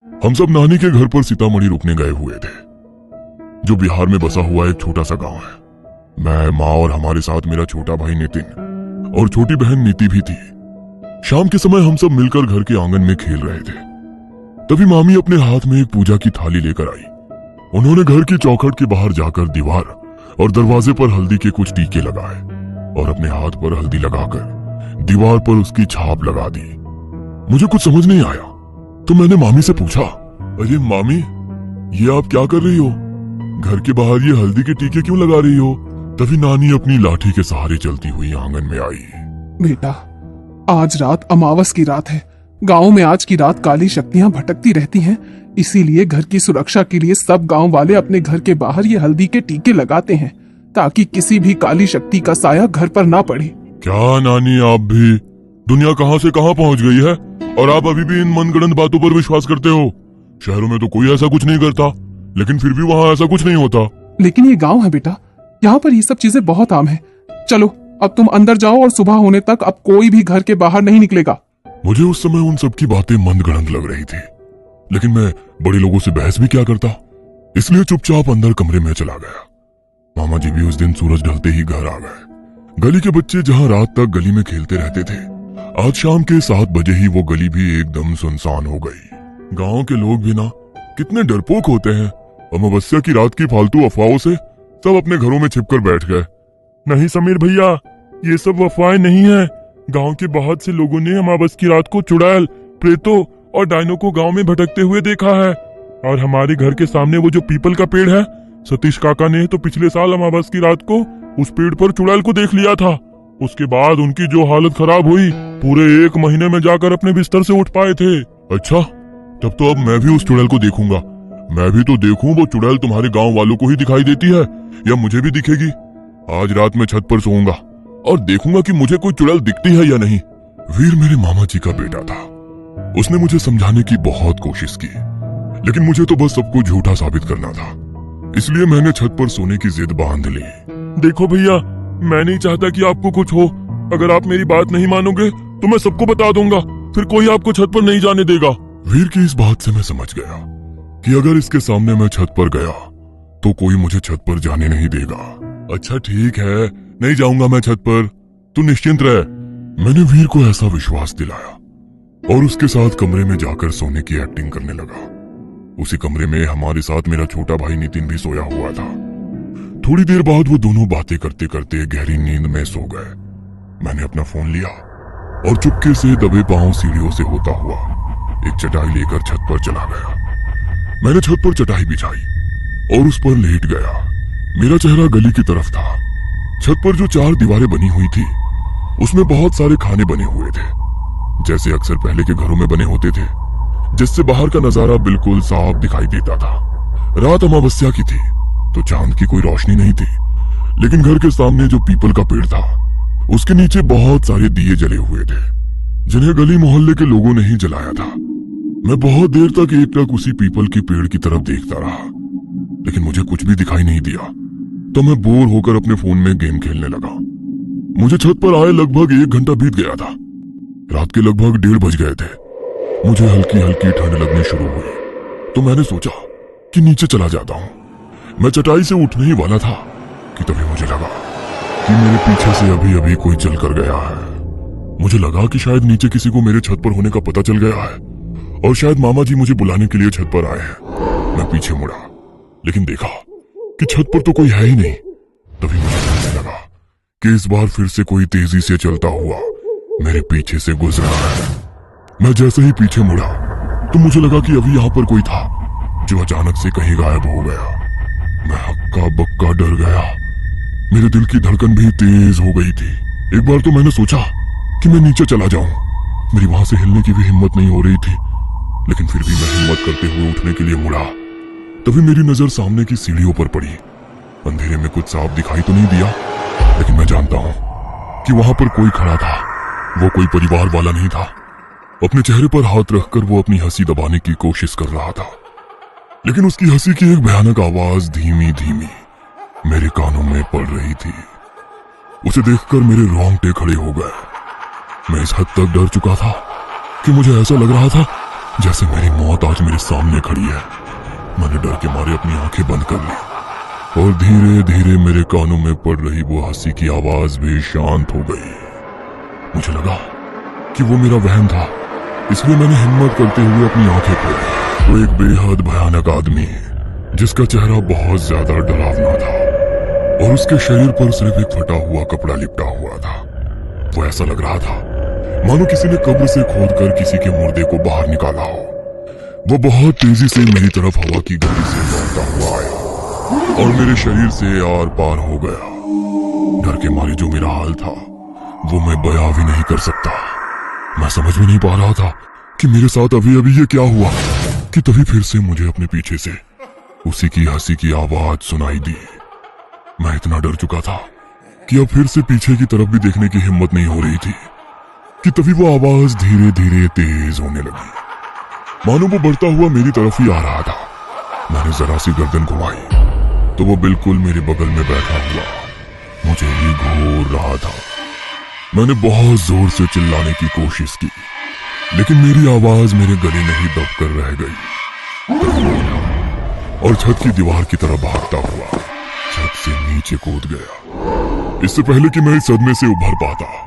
हम सब नानी के घर पर सीतामढ़ी रुकने गए हुए थे, जो बिहार में बसा हुआ एक छोटा सा गांव है। मैं, माँ और हमारे साथ मेरा छोटा भाई नितिन और छोटी बहन नीति भी थी। शाम के समय हम सब मिलकर घर के आंगन में खेल रहे थे। तभी मामी अपने हाथ में एक पूजा की थाली लेकर आई। उन्होंने घर की चौखट के बाहर जाकर दीवार और दरवाजे पर हल्दी के कुछ टीके लगाए और अपने हाथ पर हल्दी लगाकर दीवार पर उसकी छाप लगा दी। मुझे कुछ समझ नहीं आया तो मैंने मामी से पूछा, अरे मामी, ये आप क्या कर रही हो? घर के बाहर ये हल्दी के टीके क्यों लगा रही हो? तभी नानी अपनी लाठी के सहारे चलती हुई आंगन में आई। बेटा, आज रात अमावस की रात है। गांव में आज की रात काली शक्तियां भटकती रहती हैं, इसीलिए घर की सुरक्षा के लिए सब गांव वाले अपने घर के बाहर ये हल्दी के टीके लगाते हैं ताकि किसी भी काली शक्ति का साया घर पर ना पड़े। क्या नानी, आप भी दुनिया कहां से कहां पहुंच गई है और आप अभी भी इन मनगढ़ंत बातों पर विश्वास करते हो? शहरों में तो कोई ऐसा कुछ नहीं करता, लेकिन फिर भी वहाँ ऐसा कुछ नहीं होता। लेकिन ये गांव है बेटा, यहाँ पर ये सब चीजें बहुत आम है। चलो अब तुम अंदर जाओ और सुबह होने तक अब कोई भी घर के बाहर नहीं निकलेगा। मुझे उस समय उन सब की बातें मनगढ़ंत लग रही थी, लेकिन मैं बड़े लोगों से बहस भी क्या करता, इसलिए चुपचाप अंदर कमरे में चला गया। मामा जी भी उस दिन सूरज ढलते ही घर आ गए। गली के बच्चे जहाँ रात तक गली में खेलते रहते थे, आज शाम के 7 बजे ही वो गली भी एकदम सुनसान हो गई। गांव के लोग भी ना कितने डरपोक होते हैं। अमावस्या की रात की फालतू अफवाहों से सब अपने घरों में छिपकर बैठ गए। नहीं समीर भैया, ये सब अफवाहें नहीं है। गांव के बहुत से लोगों ने अमावस की रात को चुड़ैल, प्रेतों और डायनों को गांव में भटकते हुए देखा है। और हमारे घर के सामने वो जो पीपल का पेड़ है, सतीश काका ने तो पिछले साल अमावस की रात को उस पेड़ पर चुड़ैल को देख लिया था। उसके बाद उनकी जो हालत खराब हुई, पूरे 1 महीने में जाकर अपने बिस्तर से उठ पाए थे। अच्छा, तब तो अब मैं भी उस चुड़ैल को देखूंगा। मैं भी तो देखूं वो चुड़ैल तुम्हारे गांव वालों को ही दिखाई देती है या मुझे भी दिखेगी। आज रात में छत पर सोऊंगा और देखूंगा कि मुझे कोई चुड़ैल दिखती है या नहीं। वीर मेरे मामा जी का बेटा था। उसने मुझे समझाने की बहुत कोशिश की, लेकिन मुझे तो बस सबको झूठा साबित करना था। इसलिए मैंने छत पर सोने की जिद बांध ली। देखो भैया, मैं नहीं चाहता कि आपको कुछ हो। अगर आप मेरी बात नहीं मानोगे तो मैं सबको बता दूंगा, फिर कोई आपको छत पर नहीं जाने देगा। वीर की इस बात से मैं समझ गया कि अगर इसके सामने मैं छत पर गया तो कोई मुझे छत पर जाने नहीं देगा। अच्छा ठीक है, नहीं जाऊंगा मैं छत पर, तू निश्चिंत रह। मैंने वीर को ऐसा विश्वास दिलाया और उसके साथ कमरे में जाकर सोने की एक्टिंग करने लगा। उसी कमरे में हमारे साथ मेरा छोटा भाई नितिन भी सोया हुआ था। थोड़ी देर बाद वो दोनों बातें करते करते गहरी नींद में सो गए। मैंने अपना फोन लिया और चुपके से दबे पांव सीढ़ियों से होता हुआ एक चटाई लेकर छत पर चला गया। मैंने छत पर चटाई बिछाई और उस पर लेट गया। मेरा चेहरा गली की तरफ था। छत पर जो 4 दीवारें बनी हुई थी, उसमें बहुत सारे खाने बने हुए थे, जैसे अक्सर पहले के घरों में बने होते थे, जिससे बाहर का नजारा बिल्कुल साफ दिखाई देता था। रात अमावस्या की थी तो चांद की कोई रोशनी नहीं थी, लेकिन घर के सामने जो पीपल का पेड़ था, उसके नीचे बहुत सारे दिए जले हुए थे, जिन्हें गली मोहल्ले के लोगों ने ही जलाया था। मैं बहुत देर तक एकटक उसी पीपल के पेड़ की तरफ देखता रहा, लेकिन मुझे कुछ भी दिखाई नहीं दिया। तो मैं बोर होकर अपने फोन में गेम खेलने लगा। मुझे छत पर आए लगभग 1 घंटा बीत गया था। रात के लगभग 1:30 बज गए थे। मुझे हल्की हल्की ठंड लगनी शुरू हुई, तो मैंने सोचा कि नीचे चला जाता हूँ। मैं चटाई से उठने ही वाला था कि तभी मुझे लगा कि मेरे पीछे से अभी अभी कोई चल कर गया है। मुझे लगा कि शायद नीचे किसी को मेरे छत पर होने का पता चल गया है और शायद मामा जी मुझे बुलाने के लिए छत पर आए हैं। मैं पीछे मुड़ा, लेकिन देखा कि छत पर तो कोई है ही नहीं। तभी मुझे लगने लगा कि इस बार फिर से कोई तेजी से चलता हुआ मेरे पीछे से गुजर रहा है। मैं जैसे ही पीछे मुड़ा तो मुझे लगा कि अभी यहाँ पर कोई था, जो अचानक से कहीं गायब हो गया। मैं हक्का बक्का डर गया। मेरे दिल की धड़कन भी तेज हो गई थी। एक बार तो मैंने सोचा कि मैं नीचे चला जाऊं। मेरी वहां से हिलने की भी हिम्मत नहीं हो रही थी, लेकिन फिर भी मैं हिम्मत करते हुए उठने के लिए मुड़ा। तभी मेरी नजर सामने की सीढ़ियों पर पड़ी। अंधेरे में कुछ साफ दिखाई तो नहीं दिया, लेकिन मैं जानता हूं कि वहां पर कोई खड़ा था। वो कोई परिवार वाला नहीं था। अपने चेहरे पर हाथ रखकर वो अपनी हंसी दबाने की कोशिश कर रहा था, लेकिन उसकी हंसी की एक भयानक आवाज धीमी धीमी मेरे कानों में पड़ रही थी। उसे देखकर मेरे रोंगटे खड़े हो गए। मैं इस हद तक डर चुका था कि मुझे ऐसा लग रहा था जैसे मेरी मौत आज मेरे सामने खड़ी है। मैंने डर के मारे अपनी आंखें बंद कर ली और धीरे धीरे मेरे कानों में पड़ रही वो हंसी की आवाज भी शांत हो गई। मुझे लगा कि वो मेरा वहम था, इसलिए मैंने हिम्मत करते हुए अपनी आंखें खोली। वो एक बेहद भयानक आदमी जिसका चेहरा बहुत ज्यादा डरावना था और उसके शरीर पर सिर्फ एक फटा हुआ कपड़ा लिपटा हुआ था। वो ऐसा लग रहा था मानो किसी ने कब्र से खोदकर किसी के मुर्दे को बाहर निकाला हो। वो बहुत तेजी से मेरी तरफ हवा की गति से दौड़ता हुआ आया और मेरे शरीर से आर पार हो गया। डर के मारे जो मेरा हाल था वो मैं बयां भी नहीं कर सकता। मैं समझ में नहीं पा रहा था कि मेरे साथ अभी अभी ये क्या हुआ कि तभी फिर से मुझे अपने पीछे से उसी की हंसी की आवाज सुनाई दी। मैं इतना डर चुका था कि अब फिर से पीछे की तरफ भी देखने की हिम्मत नहीं हो रही थी कि तभी वो आवाज धीरे धीरे तेज होने लगी, मानो वो बढ़ता हुआ मेरी तरफ ही आ रहा था। मैंने जरा सी गर्दन घुमाई तो वो बिल्कुल मेरे बगल में बैठा हुआ मुझे ही घूर रहा था। मैंने बहुत जोर से चिल्लाने की कोशिश की लेकिन मेरी आवाज मेरे गले में ही दबकर रह गई और छत की दीवार की तरफ भागता हुआ छत से नीचे कूद गया। इससे पहले कि मैं इस सदमे से उभर पाता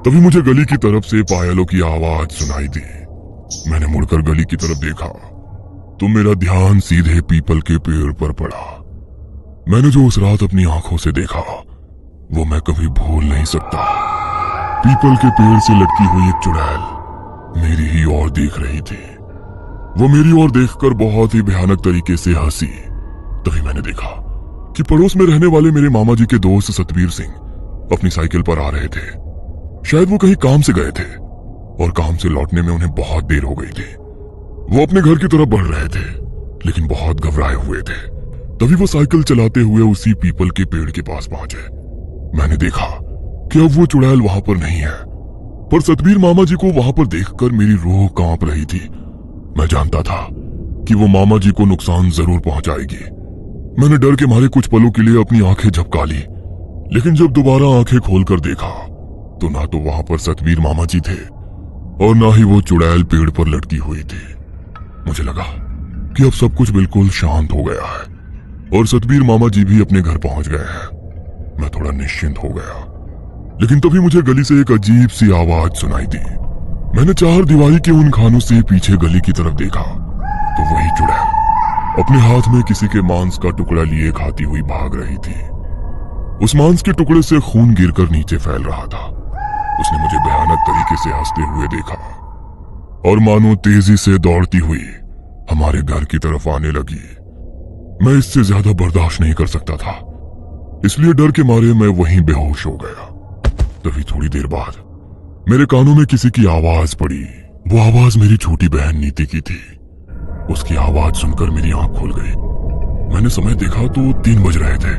तभी मुझे गली की तरफ से पायलों की आवाज सुनाई दी। मैंने मुड़कर गली की तरफ देखा तो मेरा ध्यान सीधे पीपल के पेड़ पर पड़ा। मैंने जो उस रात अपनी आंखों से देखा वो मैं कभी भूल नहीं सकता। पीपल के पेड़ से लटकी हुई एक चुड़ैल मेरी ही ओर देख रही थी। वो मेरी ओर देखकर बहुत ही भयानक तरीके से हंसी। तभी मैंने देखा कि पड़ोस में रहने वाले मेरे मामा जी के दोस्त सतबीर सिंह अपनी साइकिल पर आ रहे थे। शायद वो कहीं काम से गए थे और काम से लौटने में उन्हें बहुत देर हो गई थी। वो अपने घर की तरफ बढ़ रहे थे लेकिन बहुत घबराए हुए थे। तभी वो साइकिल चलाते हुए उसी पीपल के पेड़ के पास पहुंचे। मैंने देखा कि अब वो चुड़ैल वहां पर नहीं है, पर सतबीर मामा जी को वहां पर देखकर मेरी रूह कांप रही थी। मैं जानता था कि वो मामा जी को नुकसान जरूर पहुंचाएगी। मैंने डर के मारे कुछ पलों के लिए अपनी आंखें झपका ली लेकिन जब दोबारा आंखें खोलकर देखा तो ना तो वहां पर सतबीर मामा जी थे और ना ही वो चुड़ैल पेड़ पर लटकी हुई थी। मुझे लगा कि अब सब कुछ बिल्कुल शांत हो गया है और सतबीर मामा जी भी अपने घर पहुंच गए हैं। मैं थोड़ा निश्चिंत हो गया लेकिन तभी मुझे गली से एक अजीब सी आवाज सुनाई दी। मैंने चार दीवारी के उन खानों से पीछे गली की तरफ देखा तो वही चुड़ैल अपने हाथ में किसी के मांस का टुकड़ा लिए खाती हुई भाग रही थी। उस मांस के टुकड़े से खून गिरकर नीचे फैल रहा था। उसने मुझे भयानक तरीके से हंसते हुए देखा और मानो तेजी से दौड़ती हुई हमारे घर की तरफ आने लगी। मैं इससे ज्यादा बर्दाश्त नहीं कर सकता था, इसलिए डर के मारे मैं वहीं बेहोश हो गया। तभी थोड़ी देर बाद मेरे कानों में किसी की आवाज पड़ी। वो आवाज मेरी छोटी बहन नीति की थी। उसकी आवाज सुनकर मेरी आंख खुल गई। मैंने समय देखा तो 3 बज रहे थे।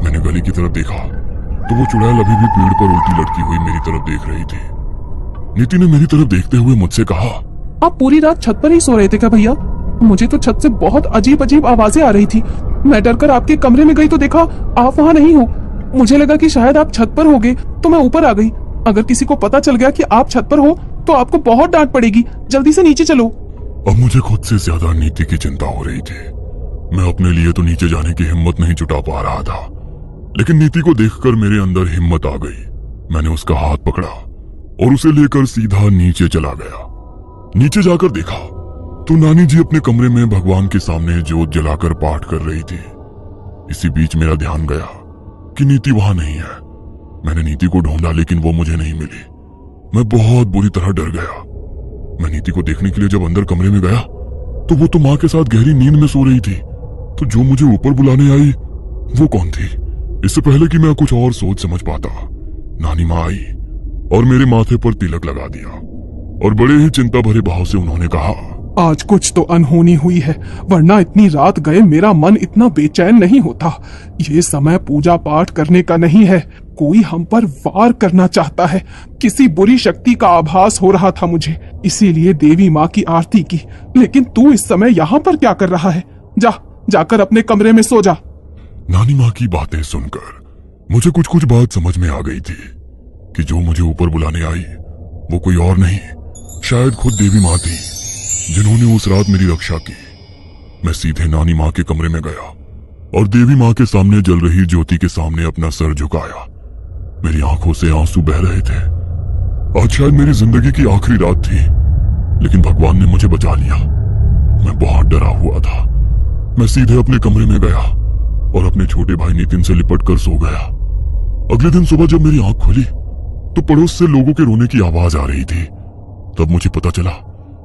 मैंने गली की तरफ देखा तो वो चुड़ैल अभी भी पेड़ पर उल्टी लटकी हुई मेरी तरफ देख रही थी। नीति ने मेरी तरफ देखते हुए मुझसे कहा, आप पूरी रात छत पर ही सो रहे थे क्या भैया? मुझे तो छत से बहुत अजीब अजीब आवाजें आ रही थी। मैं डरकर आपके कमरे में गई तो देखा आप वहाँ नहीं हो। मुझे लगा कि शायद आप छत पर होगे तो मैं ऊपर आ गई। अगर किसी को पता चल गया कि आप छत पर हो तो आपको बहुत डांट पड़ेगी। जल्दी से नीचे चलो। अब मुझे खुद से ज्यादा नीति की चिंता हो रही थी। मैं अपने लिए तो नीचे जाने की हिम्मत नहीं जुटा पा रहा था लेकिन नीति को देखकर मेरे अंदर हिम्मत आ गई। मैंने उसका हाथ पकड़ा और उसे लेकर सीधा नीचे चला गया। नीचे जाकर देखा तो नानी जी अपने कमरे में भगवान के सामने जोत जलाकर पाठ कर रही थी। इसी बीच मेरा ध्यान गया कि नीति वहां नहीं है। मैंने नीति को ढूंढा लेकिन वो मुझे नहीं मिली। मैं बहुत बुरी तरह डर गया। मैं नीति को देखने के लिए जब अंदर कमरे में गया तो वो तो माँ के साथ गहरी नींद में सो रही थी। तो जो मुझे ऊपर बुलाने आई वो कौन थी? इससे पहले कि मैं कुछ और सोच समझ पाता नानी माँ आई और मेरे माथे पर तिलक लगा दिया और बड़े ही चिंता भरे भाव से उन्होंने कहा, आज कुछ तो अनहोनी हुई है, वरना इतनी रात गए मेरा मन इतना बेचैन नहीं होता। ये समय पूजा पाठ करने का नहीं है। कोई हम पर वार करना चाहता है। किसी बुरी शक्ति का आभास हो रहा था मुझे, इसीलिए देवी माँ की आरती की। लेकिन तू इस समय यहाँ पर क्या कर रहा है? जाकर अपने कमरे में सो जा। नानी माँ की बातें सुनकर मुझे कुछ बात समझ में आ गई थी कि जो मुझे ऊपर बुलाने आई वो कोई और नहीं, शायद खुद देवी माँ थी। जिन्होंने उस रात मेरी रक्षा की। मैं सीधे नानी माँ के कमरे में गया और देवी माँ के सामने जल रही ज्योति के सामने अपना सर झुकाया। मेरी आंखों से आंसू बह रहे थे। आज शायद मेरी जिंदगी की आखिरी रात थी, लेकिन भगवान ने मुझे बचा लिया। मैं बहुत डरा हुआ था। मैं सीधे अपने कमरे में गया और अपने छोटे भाई नितिन से लिपट कर सो गया। अगले दिन सुबह जब मेरी आंख खुली तो पड़ोस से लोगों के रोने की आवाज आ रही थी। तब मुझे पता चला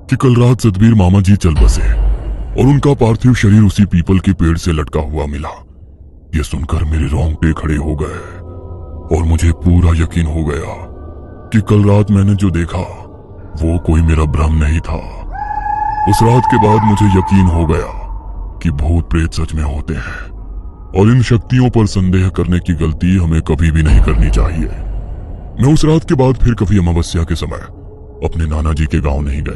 कि कल रात सतबीर मामा जी चल बसे और उनका पार्थिव शरीर उसी पीपल के पेड़ से लटका हुआ मिला। यह सुनकर मेरे रोंगटे खड़े हो गए और मुझे पूरा यकीन हो गया कि कल रात मैंने जो देखा वो कोई मेरा भ्रम नहीं था। उस रात के बाद मुझे यकीन हो गया कि भूत प्रेत सच में होते हैं और इन शक्तियों पर संदेह करने की गलती हमें कभी भी नहीं करनी चाहिए। मैं उस रात के बाद फिर कभी अमावस्या के समय अपने नाना जी के गांव नहीं गया।